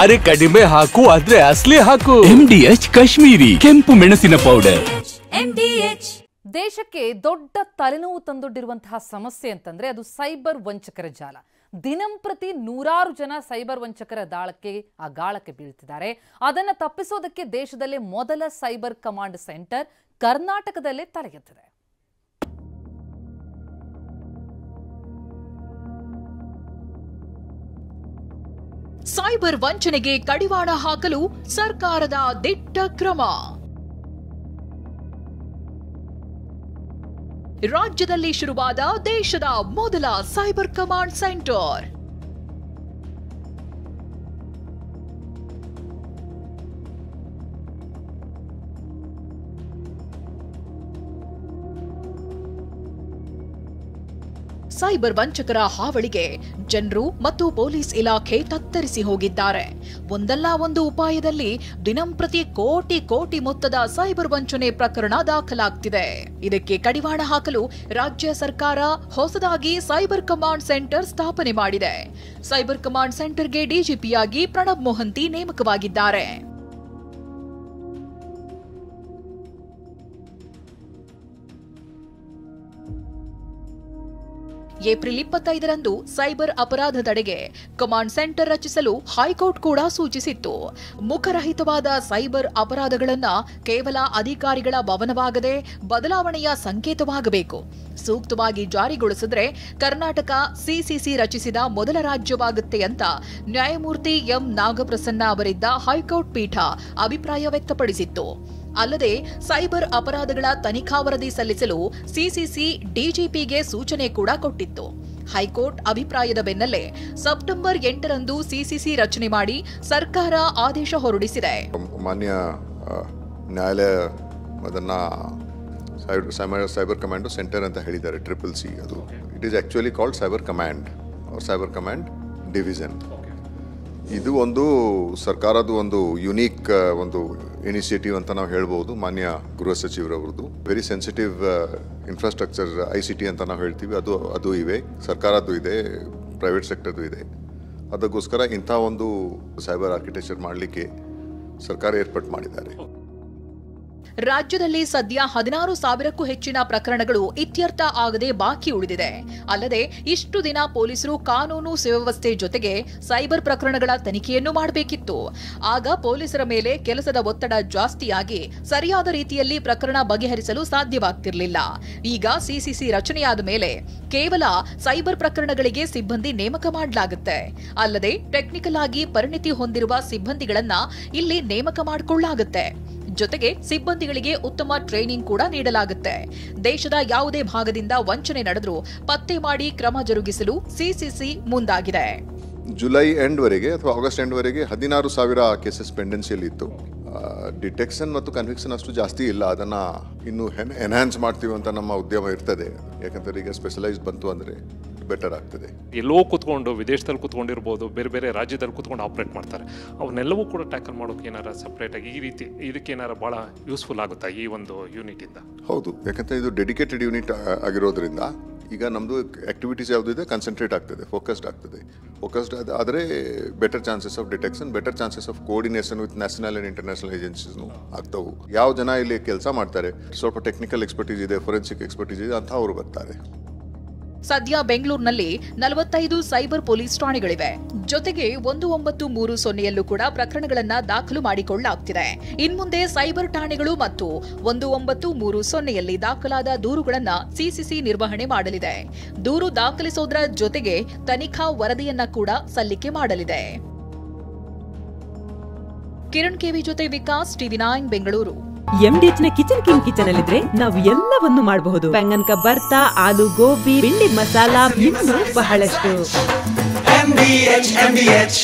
ಅರೆ ಕಡಿಮೆ ಹಾಕು ಆದ್ರೆ ಅಸಲಿ ಹಾಕು. MDH ಕಾಶ್ಮೀರಿ ಕೆಂಪು ಮೆಣಸಿನ ಪೌಡರ್. MDH ದೇಶಕ್ಕೆ ದೊಡ್ಡ ತಲೆನೋವು ತಂದೊಡ್ಡಿರುವಂತಹ ಸಮಸ್ಯೆ ಅಂತಂದ್ರೆ ಅದು ಸೈಬರ್ ವಂಚಕರ ಜಾಲ. ದಿನಂಪ್ರತಿ ನೂರಾರು ಜನ ಸೈಬರ್ ವಂಚಕರ ಗಾಳಕ್ಕೆ ಬೀಳ್ತಿದ್ದಾರೆ. ಅದನ್ನು ತಪ್ಪಿಸೋದಕ್ಕೆ ದೇಶದಲ್ಲೇ ಮೊದಲ ಸೈಬರ್ ಕಮಾಂಡ್ ಸೆಂಟರ್ ಕರ್ನಾಟಕದಲ್ಲೇ ತಲೆಗೆತ್ತಿದೆ. ಸೈಬರ್ ವಂಚನೆಗೆ ಕಡಿವಾಣ ಹಾಕಲು ಸರ್ಕಾರದ ದಿಟ್ಟ ಕ್ರಮ. ರಾಜ್ಯದಲ್ಲಿ ಶುರುವಾದ ದೇಶದ ಮೊದಲ ಸೈಬರ್ ಕಮಾಂಡ್ ಸೆಂಟರ್. ಸೈಬರ್ ವಂಚಕರ ಹಾವಳಿಗೆ ಜನರು ಮತ್ತು ಪೊಲೀಸ್ ಇಲಾಖೆ ತತ್ತರಿಸಿ ಹೋಗಿದ್ದಾರೆ. ಒಂದಲ್ಲ ಒಂದು ಉಪಾಯದಲ್ಲಿ ದಿನಂಪ್ರತಿ ಕೋಟಿ ಮೊತ್ತದ ಸೈಬರ್ ವಂಚನೆ ಪ್ರಕರಣ ದಾಖಲಾಗ್ತಿದೆ. ಇದಕ್ಕೆ ಕಡಿವಾಣ ಹಾಕಲು ರಾಜ್ಯ ಸರ್ಕಾರ ಹೊಸದಾಗಿ ಸೈಬರ್ ಕಮಾಂಡ್ ಸೆಂಟರ್ ಸ್ಥಾಪನೆ ಮಾಡಿದೆ. ಸೈಬರ್ ಕಮಾಂಡ್ ಸೆಂಟರ್ಗೆ ಡಿಜಿಪಿಯಾಗಿ ಪ್ರಣಬ್ ಮೊಹಂತಿ ನೇಮಕವಾಗಿದ್ದಾರೆ. ಏಪ್ರಿಲ್ 25ರಂದು ಸೈಬರ್ ಅಪರಾಧ ತಡೆಗೆ ಕಮಾಂಡ್ ಸೆಂಟರ್ ರಚಿಸಲು ಹೈಕೋರ್ಟ್ ಕೂಡ ಸೂಚಿಸಿತ್ತು. ಮುಖರಹಿತವಾದ ಸೈಬರ್ ಅಪರಾಧಗಳನ್ನ ಕೇವಲ ಅಧಿಕಾರಿಗಳ ಭವನವಾಗದೆ ಬದಲಾವಣೆಯ ಸಂಕೇತವಾಗಬೇಕು. ಸೂಕ್ತವಾಗಿ ಜಾರಿಗೊಳಿಸಿದ್ರೆ ಕರ್ನಾಟಕ ಸಿಸಿಸಿ ರಚಿಸಿದ ಮೊದಲ ರಾಜ್ಯವಾಗುತ್ತೆ ಅಂತ ನ್ಯಾಯಮೂರ್ತಿ ಎಂ ನಾಗಪ್ರಸನ್ನ ಅವರಿದ್ದ ಹೈಕೋರ್ಟ್ ಪೀಠ ಅಭಿಪ್ರಾಯ ವ್ಯಕ್ತಪಡಿಸಿತ್ತು. ಅಲ್ಲದೆ ಸೈಬರ್ ಅಪರಾಧಗಳ ತನಿಖಾ ವರದಿ ಸಲ್ಲಿಸಲು ಸಿಸಿಸಿ ಡಿಜಿಪಿಗೆ ಸೂಚನೆ ಕೂಡ ಕೊಟ್ಟಿತ್ತು. ಹೈಕೋರ್ಟ್ ಅಭಿಪ್ರಾಯದ ಬೆನ್ನಲ್ಲೇ ಸೆಪ್ಟೆಂಬರ್ 8ರಂದು ಸಿಸಿಸಿ ರಚನೆ ಮಾಡಿ ಸರ್ಕಾರ ಆದೇಶ ಹೊರಡಿಸಿದೆ. ಮಾನ್ಯ ನ್ಯಾಯಾಲಯ ಅದನ್ನ ಸೈಬರ್ ಕಮಾಂಡ್ ಸೆಂಟರ್ ಅಂತ ಹೇಳಿದ್ದಾರೆ. CCC ಅದು it is actually called cyber command cyber command division. ಇದು ಒಂದು ಸರ್ಕಾರದ ಒಂದು ಯುನೀಕ್ ಒಂದು ಇನಿಷಿಯೇಟಿವ್ ಅಂತ ನಾವು ಹೇಳ್ಬೋದು. ಮಾನ್ಯ ಗೃಹ ಸಚಿವರವ್ರದ್ದು ವೆರಿ ಸೆನ್ಸಿಟಿವ್ ಇನ್ಫ್ರಾಸ್ಟ್ರಕ್ಚರ್ ICT ಅಂತ ನಾವು ಹೇಳ್ತೀವಿ. ಅದು ಇವೆ, ಸರ್ಕಾರದ್ದು ಇದೆ, ಪ್ರೈವೇಟ್ ಸೆಕ್ಟರ್ದು ಇದೆ. ಅದಕ್ಕೋಸ್ಕರ ಇಂಥ ಒಂದು ಸೈಬರ್ ಆರ್ಕಿಟೆಕ್ಚರ್ ಮಾಡಲಿಕ್ಕೆ ಸರ್ಕಾರ ಏರ್ಪಾಟ್ ಮಾಡಿದ್ದಾರೆ. ರಾಜ್ಯದಲ್ಲಿ ಸದ್ಯ 16,000ಕ್ಕೂ ಹೆಚ್ಚಿನ ಪ್ರಕರಣಗಳು ಇತ್ಯರ್ಥ ಆಗದೆ ಬಾಕಿ ಉಳಿದಿದೆ. ಅಲ್ಲದೆ ಇಷ್ಟು ದಿನ ಪೊಲೀಸರು ಕಾನೂನು ಸುವ್ಯವಸ್ಥೆ ಜೊತೆಗೆ ಸೈಬರ್ ಪ್ರಕರಣಗಳ ತನಿಖೆಯನ್ನು ಮಾಡಬೇಕಿತ್ತು. ಆಗ ಪೊಲೀಸರ ಮೇಲೆ ಕೆಲಸದ ಒತ್ತಡ ಜಾಸ್ತಿಯಾಗಿ ಸರಿಯಾದ ರೀತಿಯಲ್ಲಿ ಪ್ರಕರಣ ಬಗೆಹರಿಸಲು ಸಾಧ್ಯವಾಗ್ತಿರಲಿಲ್ಲ. ಈಗ ಸಿಸಿಸಿ ರಚನೆಯಾದ ಮೇಲೆ ಕೇವಲ ಸೈಬರ್ ಪ್ರಕರಣಗಳಿಗೆ ಸಿಬ್ಬಂದಿ ನೇಮಕ ಮಾಡಲಾಗುತ್ತೆ. ಅಲ್ಲದೆ ಟೆಕ್ನಿಕಲ್ ಆಗಿ ಪರಿಣಿತಿ ಹೊಂದಿರುವ ಸಿಬ್ಬಂದಿಗಳನ್ನ ಇಲ್ಲಿ ನೇಮಕ ಮಾಡಿಕೊಳ್ಳಲಾಗುತ್ತೆ. ಜೊತೆಗೆ ಸಿಬ್ಬಂದಿಗಳಿಗೆ ಉತ್ತಮ ಟ್ರೈನಿಂಗ್ ಕೂಡ ನೀಡಲಾಗುತ್ತೆ. ದೇಶದ ಯಾವುದೇ ಭಾಗದಿಂದ ವಂಚನೆ ನಡೆದರೂ ಪತ್ತೆ ಮಾಡಿ ಕ್ರಮ ಜರುಗಿಸಲು ಸಿಸಿಸಿ ಮುಂದಾಗಿದೆ. ಜುಲೈ ಎಂಡ್ವರೆಗೆ ಅಥವಾ ಆಗಸ್ಟ್ ಎಂಡ್ವರೆಗೆ 16,000 ಕೇಸಸ್ ಪೆಂಡೆನ್ಸಿಯಲ್ಲಿ ಇತ್ತು. ಡಿಟೆಕ್ಷನ್ ಮತ್ತು ಕನ್ವಿಕ್ಷನ್ ಅಷ್ಟು ಜಾಸ್ತಿ ಇಲ್ಲ. ಅದನ್ನ ಇನ್ನು ಎನ್ಹಾನ್ಸ್ ಮಾಡ್ತೀವಿ ಅಂತ ನಮ್ಮ ಉದ್ಯಮ ಇರ್ತದೆ. ಯಾಕಂದ್ರೆ ಈಗ ಸ್ಪೆಷಲೈಸ್ಡ್ ಬಂತು ಅಂದ್ರೆ ಬೆಟರ್ ಆಗ್ತದೆ. ಎಲ್ಲೋ ಕೂತ್ಕೊಂಡು ವಿದೇಶದಲ್ಲಿ ಕೂತ್ಕೊಂಡಿರ್ಬೋದು, ಬೇರೆ ಬೇರೆ ರಾಜ್ಯದಲ್ಲಿ ಕೂತ್ಕೊಂಡು ಆಪರೇಟ್ ಮಾಡ್ತಾರೆ. ಅವನ್ನೆಲ್ಲವೂ ಕೂಡ ಟ್ಯಾಕಲ್ ಮಾಡೋಕೆ ಏನಾರ ಸಪ್ರೇಟ್ ಆಗಿ ಈ ರೀತಿ ಇದಕ್ಕೆ ಏನಾರ ಬಹಳ ಯೂಸ್ಫುಲ್ ಆಗುತ್ತಾ ಈ ಒಂದು ಯೂನಿಟ್ ಇಂದ? ಹೌದು, ಯಾಕಂದ್ರೆ ಇದು ಡೆಡಿಕೇಟೆಡ್ ಯೂನಿಟ್ ಆಗಿರೋದ್ರಿಂದ ಈಗ ನಮ್ದು ಆಕ್ಟಿವಿಟೀಸ್ ಯಾವುದಿದೆ ಕಾನ್ಸಂಟ್ರೇಟ್ ಆಗ್ತದೆ, ಫೋಕಸ್ಡ್ ಆದರೆ better chances of detection, better chances of coordination with national and international ಏಜೆನ್ಸೀಸ್ನು ಆಗ್ತವು. ಯಾವ ಜನ ಇಲ್ಲಿ ಕೆಲಸ ಮಾಡ್ತಾರೆ, ಸ್ವಲ್ಪ ಟೆಕ್ನಿಕಲ್ ಎಕ್ಸ್ಪರ್ಟೀಸ್ ಇದೆ, ಫೊರೆನ್ಸಿಕ್ ಎಕ್ಸ್ಪರ್ಟೀಸ್ ಇದೆ ಅಂತ ಅವರು ಬರ್ತಾರೆ. ಸದ್ಯ ಬೆಂಗಳೂರಿನಲ್ಲಿ 45 ಸೈಬರ್ ಪೊಲೀಸ್ ಠಾಣೆಗಳಿವೆ. ಜೊತೆಗೆ 1930ಯಲ್ಲೂ ಕೂಡ ಪ್ರಕರಣಗಳನ್ನ ದಾಖಲು ಮಾಡಿಕೊಳ್ಳಲಾಗ್ತಿದೆ. ಇನ್ಮುಂದೆ ಸೈಬರ್ ಠಾಣೆಗಳು ಮತ್ತು 1930ಯಲ್ಲಿ ದಾಖಲಾದ ದೂರುಗಳನ್ನ ಸಿಸಿಸಿ ನಿರ್ವಹಣೆ ಮಾಡಲಿದೆ. ದೂರು ದಾಖಲಿಸೋದ್ರ ಜೊತೆಗೆ ತನಿಖಾ ವರದಿಯನ್ನ ಕೂಡ ಸಲ್ಲಿಕೆ ಮಾಡಲಿದೆ. ಕಿರಣ್ ಕೆವಿ ಜೊತೆ ವಿಕಾಸ್, TV9 ಬೆಂಗಳೂರು. MDH ನ ಕಿಚನ್ ಅಲ್ಲಿದ್ರೆ ನಾವು ಎಲ್ಲವನ್ನು ಮಾಡಬಹುದು. ಬೆಂಗನ್ ಕಾ ಬರ್ತಾ, ಆಲೂ ಗೋಬಿ, ಭಿಂಡಿ ಮಸಾಲಾ, ಇನ್ನೂ ಬಹಳಷ್ಟು. MDH